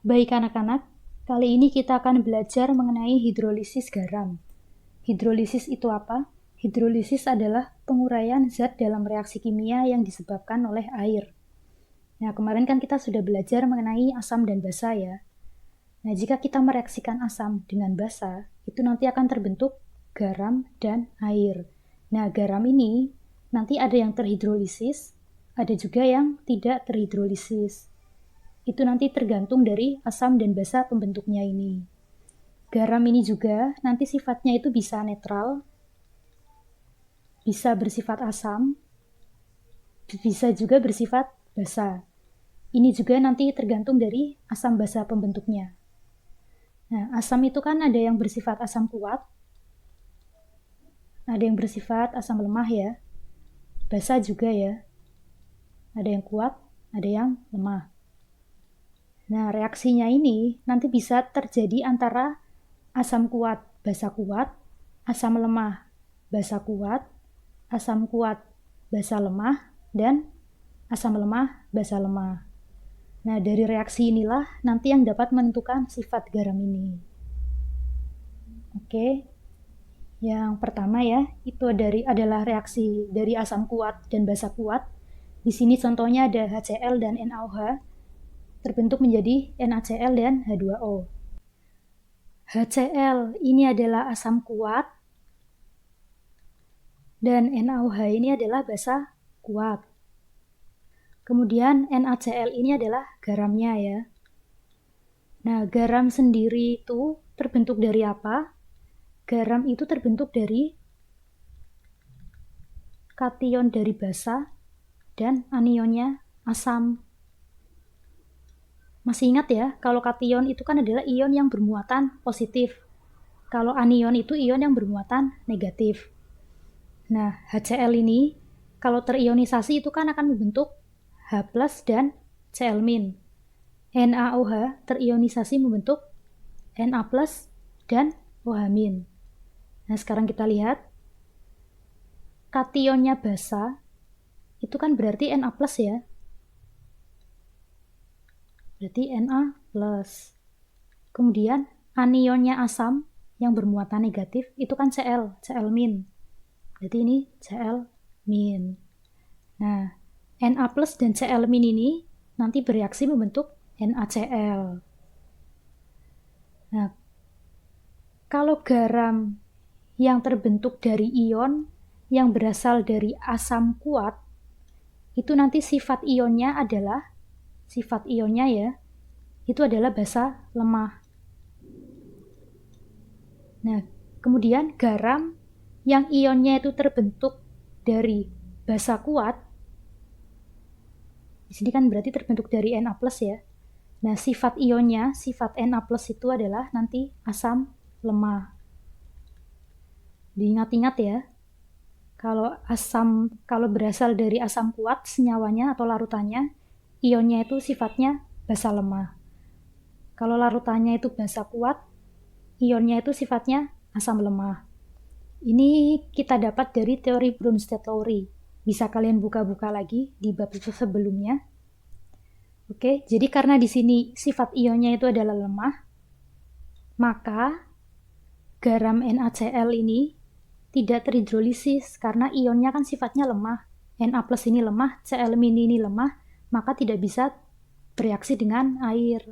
Baik anak-anak, kali ini kita akan belajar mengenai hidrolisis garam. Hidrolisis itu apa? Hidrolisis adalah penguraian zat dalam reaksi kimia yang disebabkan oleh air. Nah, kemarin kan kita sudah belajar mengenai asam dan basa ya. Nah, jika kita mereaksikan asam dengan basa, itu nanti akan terbentuk garam dan air. Nah, garam ini nanti ada yang terhidrolisis, ada juga yang tidak terhidrolisis. Itu nanti tergantung dari asam dan basa pembentuknya ini. Garam ini juga nanti sifatnya itu bisa netral, bisa bersifat asam, bisa juga bersifat basa. Ini juga nanti tergantung dari asam basa pembentuknya. Nah, asam itu kan ada yang bersifat asam kuat, ada yang bersifat asam lemah ya. Basa juga ya. Ada yang kuat, ada yang lemah. Nah, reaksinya ini nanti bisa terjadi antara asam kuat, basa kuat, asam lemah, basa kuat, asam kuat, basa lemah, dan asam lemah, basa lemah. Nah, dari reaksi inilah nanti yang dapat menentukan sifat garam ini. Oke. Yang pertama ya, itu adalah reaksi dari asam kuat dan basa kuat. Di sini contohnya ada HCl dan NaOH terbentuk menjadi NaCl dan H2O. HCl ini adalah asam kuat dan NaOH ini adalah basa kuat. Kemudian NaCl ini adalah garamnya ya. Nah, garam sendiri itu terbentuk dari apa? Garam itu terbentuk dari kation dari basa dan anionnya asam. Masih ingat ya, kalau kation itu kan adalah ion yang bermuatan positif. Kalau anion itu ion yang bermuatan negatif. Nah, HCl ini kalau terionisasi itu kan akan membentuk H+ dan Cl-. NaOH terionisasi membentuk Na+ dan OH-. Nah, sekarang kita lihat kationnya basa itu kan berarti Na+ ya. Berarti Na+. Kemudian anionnya asam yang bermuatan negatif itu kan Cl, Cl-. Berarti ini Cl-. Nah, Na+ dan Cl- ini nanti bereaksi membentuk NaCl. Nah, kalau garam yang terbentuk dari ion yang berasal dari asam kuat, itu nanti sifat ionnya ya, itu adalah basa lemah. Nah, kemudian garam yang ionnya itu terbentuk dari basa kuat, di sini kan berarti terbentuk dari Na+ ya. Nah, sifat ionnya, sifat Na+ itu adalah nanti asam lemah. Diingat-ingat ya. Kalau berasal dari asam kuat, senyawanya atau larutannya, ionnya itu sifatnya basa lemah. Kalau larutannya itu basa kuat, ionnya itu sifatnya asam lemah. Ini kita dapat dari teori Bronsted-Lowry. Bisa kalian buka-buka lagi di bab sebelumnya. Oke, jadi karena di sini sifat ionnya itu adalah lemah, maka garam NaCl ini tidak terhidrolisis karena ionnya kan sifatnya lemah. Na+ ini lemah, Cl- ini lemah, maka tidak bisa bereaksi dengan air.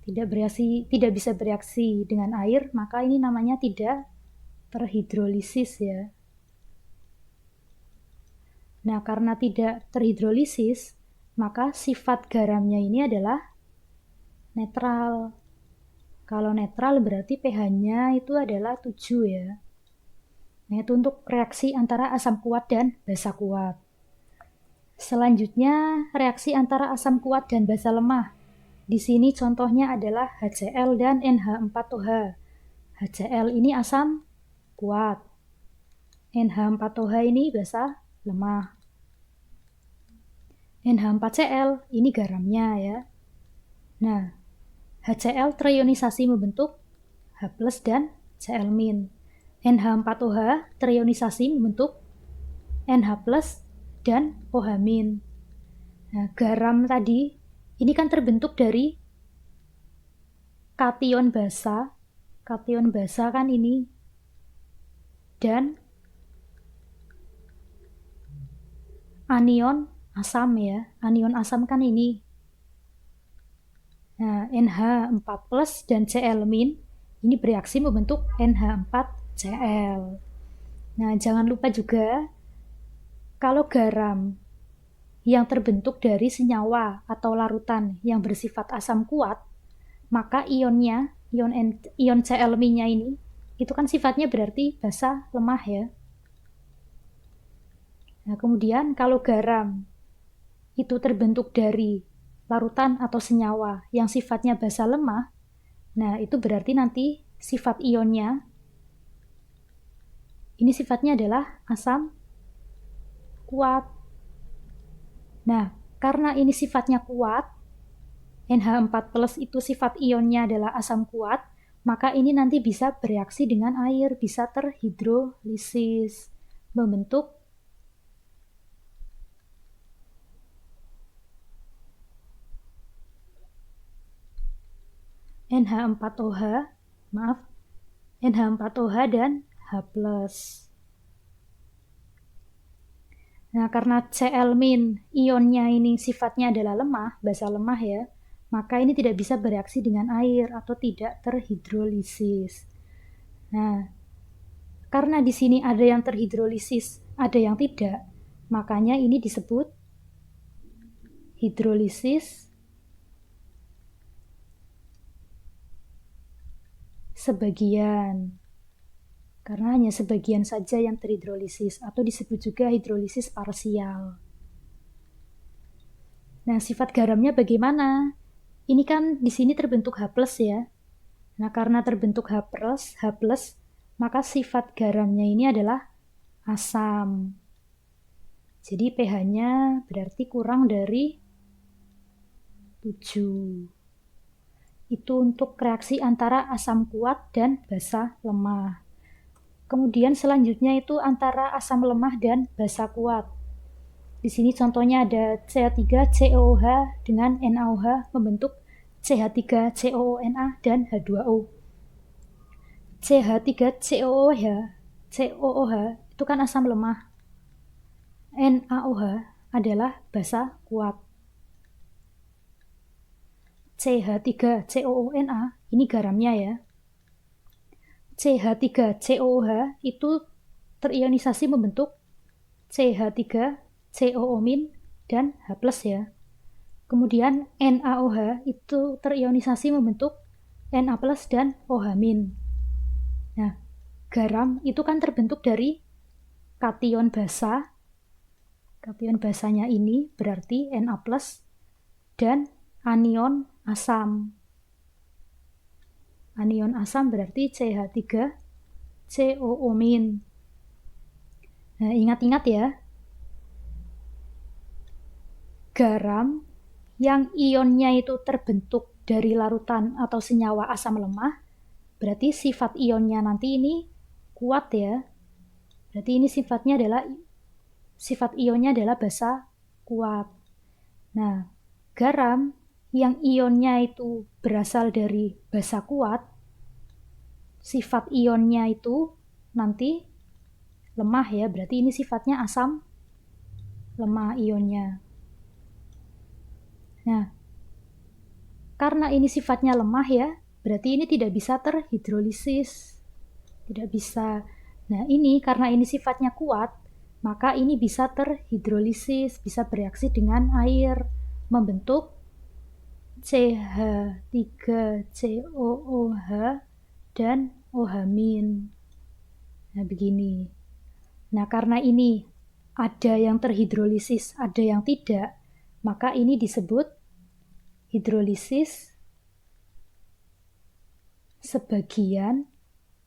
Tidak bisa bereaksi dengan air, maka ini namanya tidak terhidrolisis ya. Nah, karena tidak terhidrolisis, maka sifat garamnya ini adalah netral. Kalau netral berarti pH-nya itu adalah 7 ya. Nah, itu untuk reaksi antara asam kuat dan basa kuat. Selanjutnya, reaksi antara asam kuat dan basa lemah. Di sini contohnya adalah HCl dan NH4OH. HCl ini asam kuat. NH4OH ini basa lemah. NH4Cl ini garamnya ya. Nah, HCl terionisasi membentuk H+ dan Cl-. NH4OH terionisasi membentuk NH+ dan OH-. Nah, garam tadi ini kan terbentuk dari kation basa kan ini, dan anion asam ya. Anion asam kan ini. Nah, NH4+ dan Cl- ini bereaksi membentuk NH4Cl. Nah, jangan lupa juga kalau garam yang terbentuk dari senyawa atau larutan yang bersifat asam kuat, maka ion Cl-nya ini itu kan sifatnya berarti basa lemah ya. Nah, kemudian kalau garam itu terbentuk dari larutan atau senyawa yang sifatnya basa lemah, nah itu berarti nanti sifat ionnya ini sifatnya adalah asam kuat. Nah, karena ini sifatnya kuat, NH4+ itu sifat ionnya adalah asam kuat, maka ini nanti bisa bereaksi dengan air, bisa terhidrolisis, membentuk NH4OH, NH4OH dan H+. Nah, karena Cl- ionnya ini sifatnya adalah lemah, basa lemah ya, maka ini tidak bisa bereaksi dengan air atau tidak terhidrolisis. Nah, karena di sini ada yang terhidrolisis, ada yang tidak, makanya ini disebut hidrolisis sebagian. Karena hanya sebagian saja yang terhidrolisis, atau disebut juga hidrolisis parsial. Nah, sifat garamnya bagaimana? Ini kan di sini terbentuk H+ ya. Nah, karena terbentuk H+, maka sifat garamnya ini adalah asam. Jadi pH-nya berarti kurang dari 7. Itu untuk reaksi antara asam kuat dan basa lemah. Kemudian selanjutnya itu antara asam lemah dan basa kuat. Di sini contohnya ada CH3COOH dengan NaOH membentuk CH3COONa dan H2O. CH3COOH itu kan asam lemah. NaOH adalah basa kuat. CH3COONa ini garamnya ya. CH3COOH itu terionisasi membentuk CH3COO- dan H+ ya. Kemudian NaOH itu terionisasi membentuk Na+ dan OH-. Nah, garam itu kan terbentuk dari kation basa. Kation basanya ini berarti Na+ dan anion asam. Anion asam berarti CH3COO-. Nah, ingat-ingat ya. Garam yang ionnya itu terbentuk dari larutan atau senyawa asam lemah, berarti sifat ionnya nanti ini kuat ya. Berarti ini sifat ionnya adalah basa kuat. Nah, garam yang ionnya itu berasal dari basa kuat, sifat ionnya itu nanti lemah ya, berarti ini sifatnya asam lemah ionnya. Nah, karena ini sifatnya lemah ya, berarti ini tidak bisa terhidrolisis. Tidak bisa. Nah, ini karena ini sifatnya kuat, maka ini bisa terhidrolisis, bisa bereaksi dengan air, membentuk CH3COOH dan OH-. Nah, begini. Nah, karena ini ada yang terhidrolisis, ada yang tidak, maka ini disebut hidrolisis sebagian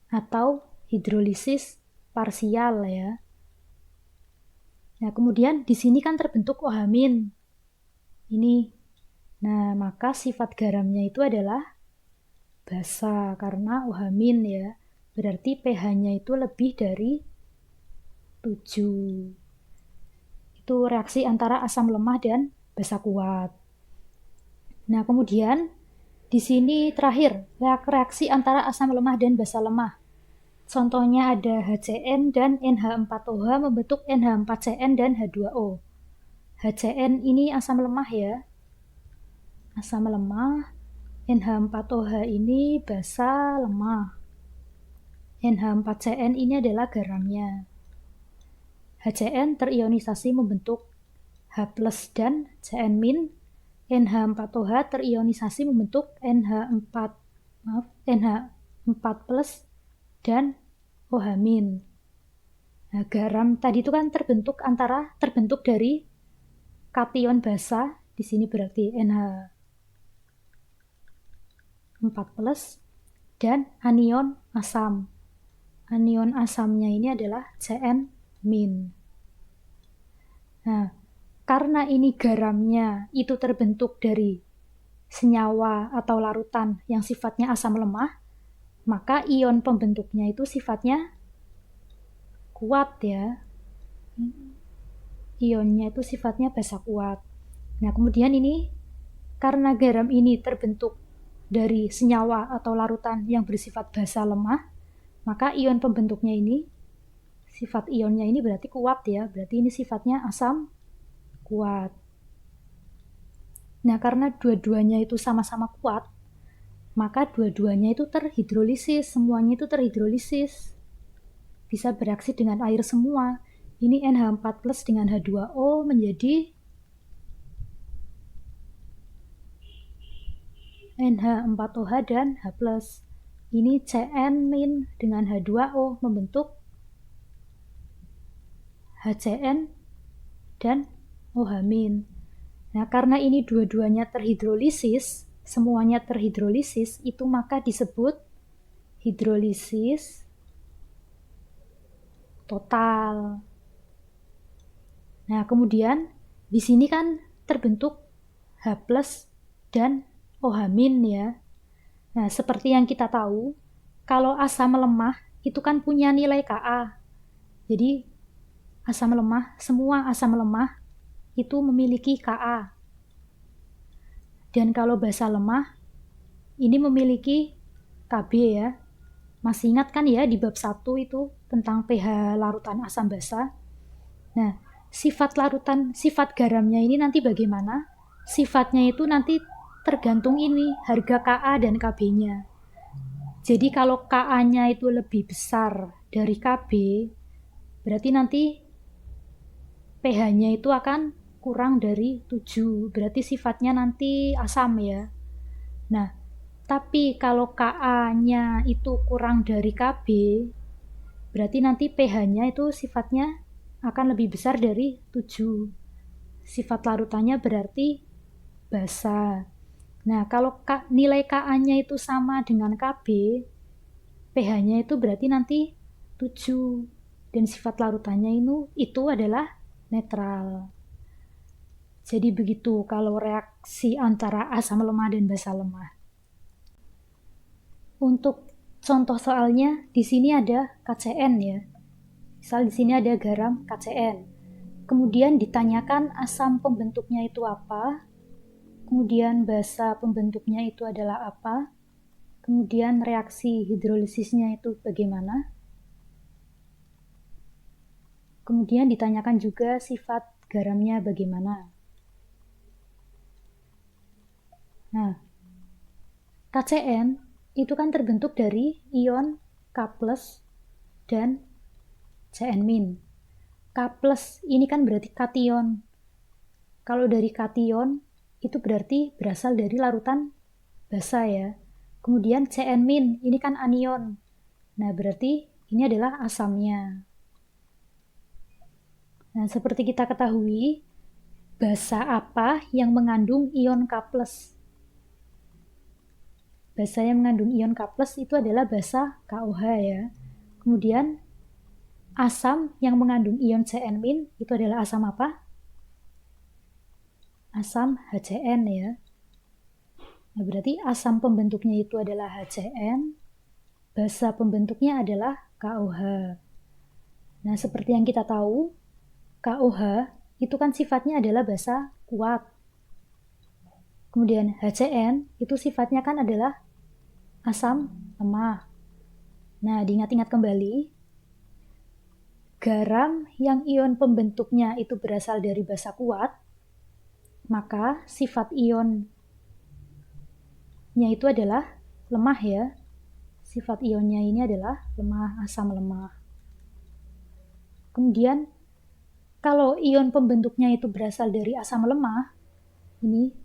atau hidrolisis parsial ya. Nah, kemudian di sini kan terbentuk OH-. Ini. Nah, maka sifat garamnya itu adalah basa karena OH- ya. Berarti pH-nya itu lebih dari 7. Itu reaksi antara asam lemah dan basa kuat. Nah, kemudian Di sini terakhir, reaksi antara asam lemah dan basa lemah. Contohnya ada HCN dan NH4OH membentuk NH4CN dan H2O. HCN ini asam lemah ya. Asam lemah. NH4OH ini basa lemah. NH4CN ini adalah garamnya. HCN terionisasi membentuk H+ dan Cn-. NH4OH terionisasi membentuk NH4+ dan OH-. Nah, garam tadi itu kan terbentuk dari kation basa, di sini berarti NH4+ dan anion asam. Anion asamnya ini adalah Cn-. Nah, karena ini garamnya itu terbentuk dari senyawa atau larutan yang sifatnya asam lemah, maka ion pembentuknya itu sifatnya kuat ya. Ionnya itu sifatnya basa kuat. Nah, kemudian ini karena garam ini terbentuk dari senyawa atau larutan yang bersifat basa lemah, maka ion pembentuknya ini, sifat ionnya ini berarti kuat ya, berarti ini sifatnya asam kuat. Nah, karena dua-duanya itu sama-sama kuat, maka dua-duanya itu terhidrolisis, semuanya itu terhidrolisis. Bisa bereaksi dengan air semua. Ini NH4+ dengan H2O menjadi NH4OH dan H+. Ini Cn- dengan H2O membentuk HCN dan OH-. Nah, karena ini dua-duanya terhidrolisis, semuanya terhidrolisis, itu maka disebut hidrolisis total. Nah, kemudian di sini kan terbentuk H+ dan OH- ya. Nah, seperti yang kita tahu, kalau asam lemah itu kan punya nilai Ka. Jadi, semua asam lemah itu memiliki Ka. Dan kalau basa lemah, ini memiliki Kb ya. Masih ingat kan ya di bab 1 itu tentang pH larutan asam basa? Nah, sifat garamnya ini nanti bagaimana? Sifatnya itu nanti tergantung ini, harga Ka dan Kb-nya. Jadi kalau Ka-nya itu lebih besar dari Kb, berarti nanti pH-nya itu akan kurang dari 7, berarti sifatnya nanti asam ya. Nah, tapi kalau Ka-nya itu kurang dari Kb, berarti nanti pH-nya itu sifatnya akan lebih besar dari 7. Sifat larutannya berarti basa. Nah, kalau nilai Ka-nya itu sama dengan Kb, pH-nya itu berarti nanti 7. Dan sifat larutannya itu adalah netral. Jadi begitu kalau reaksi antara asam lemah dan basa lemah. Untuk contoh soalnya di sini ada KCN ya. Misal di sini ada garam KCN. Kemudian ditanyakan asam pembentuknya itu apa? Kemudian basa pembentuknya itu adalah apa? Kemudian reaksi hidrolisisnya itu bagaimana? Kemudian ditanyakan juga sifat garamnya bagaimana. Nah, KCN itu kan terbentuk dari ion K+ dan Cn-. K+ ini kan berarti kation. Kalau dari kation itu berarti berasal dari larutan basa ya. Kemudian Cn- ini kan anion. Nah, berarti ini adalah asamnya. Nah, seperti kita ketahui, basa apa yang mengandung ion K+? Basa yang mengandung ion K+ itu adalah basa KOH ya. Kemudian asam yang mengandung ion Cn- itu adalah asam apa? Asam HCN ya. Nah, berarti asam pembentuknya itu adalah HCN, basa pembentuknya adalah KOH. Nah, seperti yang kita tahu, KOH itu kan sifatnya adalah basa kuat. Kemudian HCN itu sifatnya kan adalah asam lemah. Nah, diingat-ingat kembali, garam yang ion pembentuknya itu berasal dari basa kuat, maka sifat ionnya itu adalah lemah ya. Sifat ionnya ini adalah lemah, asam lemah. Kemudian kalau ion pembentuknya itu berasal dari asam lemah, ini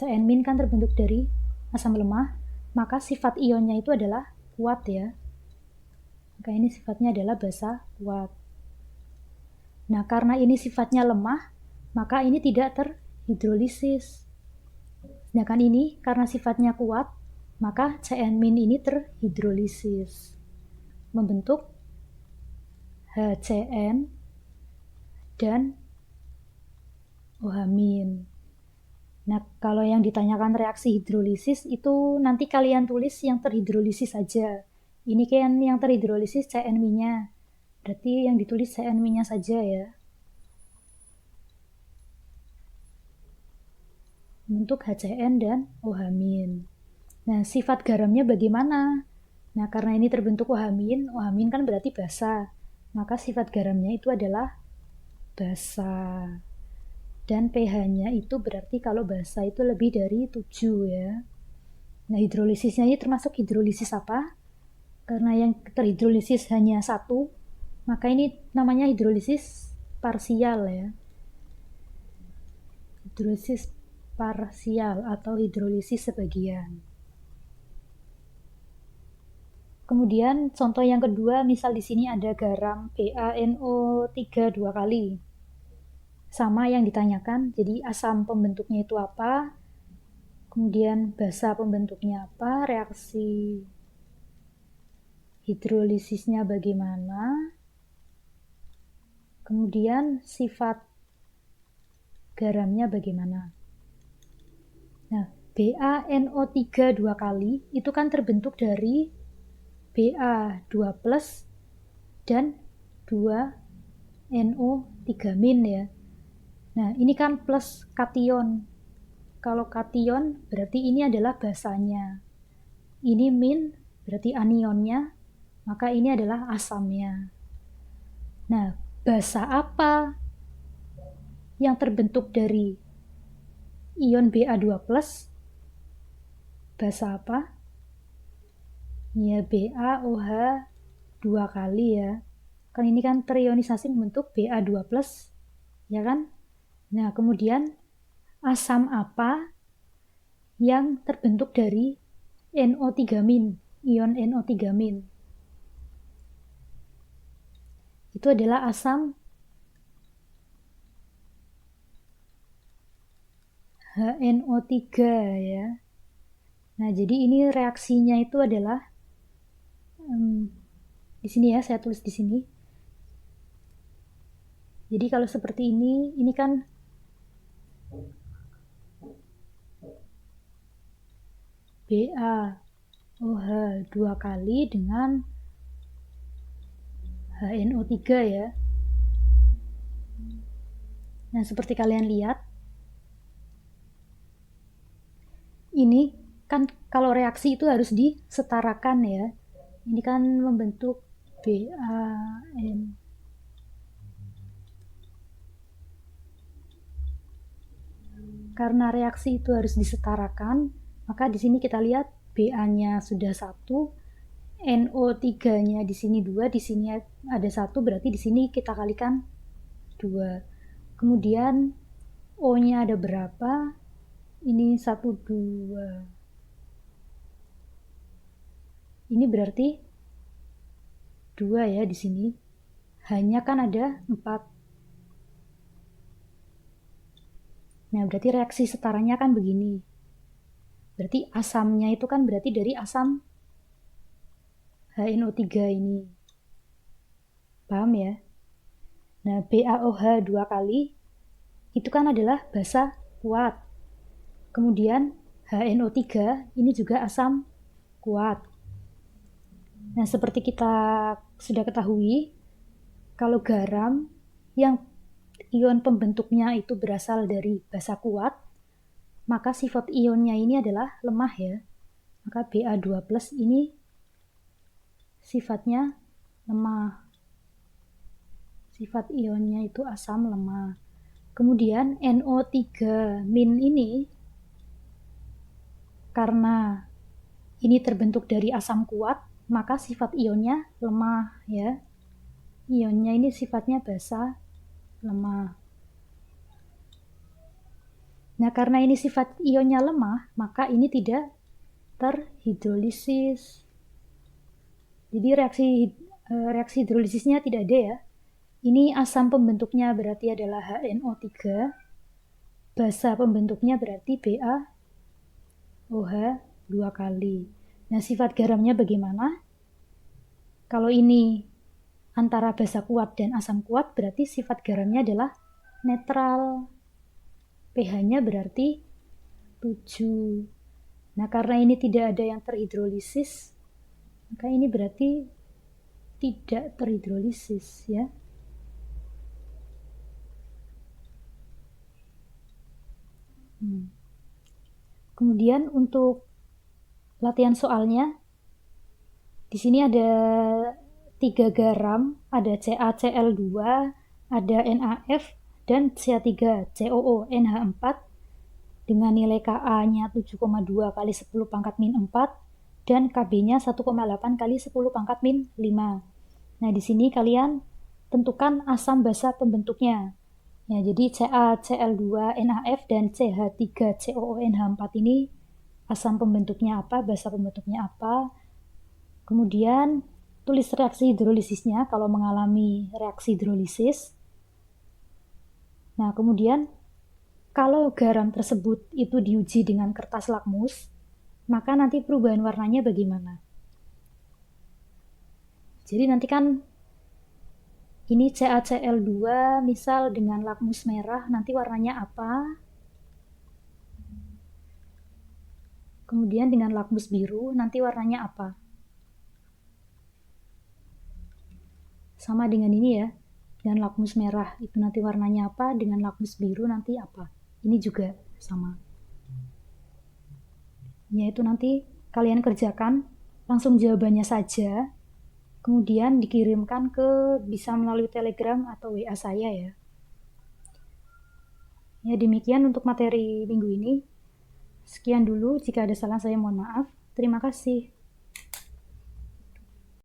CN- kan terbentuk dari asam lemah, maka sifat ionnya itu adalah kuat ya. Maka ini sifatnya adalah basa kuat. Nah, karena ini sifatnya lemah, maka ini tidak terhidrolisis. Sedangkan ini karena sifatnya kuat, maka CN- ini terhidrolisis. Membentuk HCN dan OH-. Nah, kalau yang ditanyakan reaksi hidrolisis itu nanti kalian tulis yang terhidrolisis saja. Ini kan yang terhidrolisis CN-nya. Berarti yang ditulis CN-nya saja ya. Untuk HCN dan OH-. Nah, sifat garamnya bagaimana? Nah, karena ini terbentuk OH-, OH- kan berarti basa. Maka sifat garamnya itu adalah basa. Dan pH-nya itu berarti kalau basa itu lebih dari 7 ya. Nah, hidrolisisnya ini termasuk hidrolisis apa? Karena yang terhidrolisis hanya satu, maka ini namanya hidrolisis parsial ya. Hidrolisis parsial atau hidrolisis sebagian. Kemudian contoh yang kedua, misal di sini ada garam BaNO3 2 kali. Sama yang ditanyakan, jadi asam pembentuknya itu apa? Kemudian basa pembentuknya apa? Reaksi hidrolisisnya bagaimana? Kemudian sifat garamnya bagaimana? Nah, BaNO3 2 kali itu kan terbentuk dari Ba2 plus dan 2NO3- ya. Nah, ini kan plus kation. Kalau kation berarti ini adalah basanya. Ini min berarti anionnya, maka ini adalah asamnya. Nah, basa apa yang terbentuk dari ion Ba2 plus? Basa apa? Ya, BaOH 2 kali ya. Kan ini kan terionisasi membentuk Ba2 plus, ya kan? Nah, kemudian asam apa yang terbentuk dari NO3-, ion NO3-. Itu adalah asam HNO3 ya. Nah, jadi ini reaksinya itu adalah di sini ya, saya tulis di sini. Jadi kalau seperti ini kan BaOH 2 kali dengan HNO3 ya. Nah, seperti kalian lihat, ini kan kalau reaksi itu harus disetarakan ya. Ini kan membentuk BaN. Karena reaksi itu harus disetarakan, maka di sini kita lihat Ba-nya sudah 1, NO3-nya di sini 2, di sini ada 1, berarti di sini kita kalikan 2. Kemudian O-nya ada berapa? Ini 1, 2. Ini berarti 2 ya di sini. Hanya kan ada 4. Nah, berarti reaksi setaranya kan begini. Berarti asamnya itu kan berarti dari asam HNO3 ini. Paham ya? Nah, BaOH 2 kali itu kan adalah basa kuat. Kemudian HNO3 ini juga asam kuat. Nah, seperti kita sudah ketahui, kalau garam yang ion pembentuknya itu berasal dari basa kuat, maka sifat ionnya ini adalah lemah ya. Maka Ba2+ ini sifatnya lemah. Sifat ionnya itu asam lemah. Kemudian NO3- ini karena ini terbentuk dari asam kuat, maka sifat ionnya lemah ya. Ionnya ini sifatnya basa, lemah. Nah, karena ini sifat ionnya lemah, maka ini tidak terhidrolisis. Jadi reaksi hidrolisisnya tidak ada ya. Ini asam pembentuknya berarti adalah HNO3, basa pembentuknya berarti BaOH 2 kali. Nah, sifat garamnya bagaimana? Kalau ini antara basa kuat dan asam kuat, berarti sifat garamnya adalah netral. pH-nya berarti 7. Nah, karena ini tidak ada yang terhidrolisis, maka ini berarti tidak terhidrolisis ya. Kemudian untuk latihan soalnya, di sini ada 3 garam, ada CaCl2, ada NaF, dan CH3COO NH4 dengan nilai Ka-nya 7,2 kali 10 pangkat min 4 dan Kb-nya 1,8 kali 10 pangkat min 5. Nah, di sini kalian tentukan asam basa pembentuknya. Ya, jadi CaCl2NaF dan CH3COONH4 ini asam pembentuknya apa, basa pembentuknya apa. Kemudian tulis reaksi hidrolisisnya kalau mengalami reaksi hidrolisis. Nah, kemudian kalau garam tersebut itu diuji dengan kertas lakmus, maka nanti perubahan warnanya bagaimana? Jadi nanti kan ini CaCl2 misal dengan lakmus merah, nanti warnanya apa? Kemudian dengan lakmus biru, nanti warnanya apa? Sama dengan ini ya, dengan lakmus merah itu nanti warnanya apa, dengan lakmus biru nanti apa. Ini juga sama. Yaitu nanti kalian kerjakan, langsung jawabannya saja, kemudian dikirimkan bisa melalui Telegram atau WA saya ya. Ya, demikian untuk materi minggu ini. Sekian dulu, jika ada salah saya mohon maaf. Terima kasih.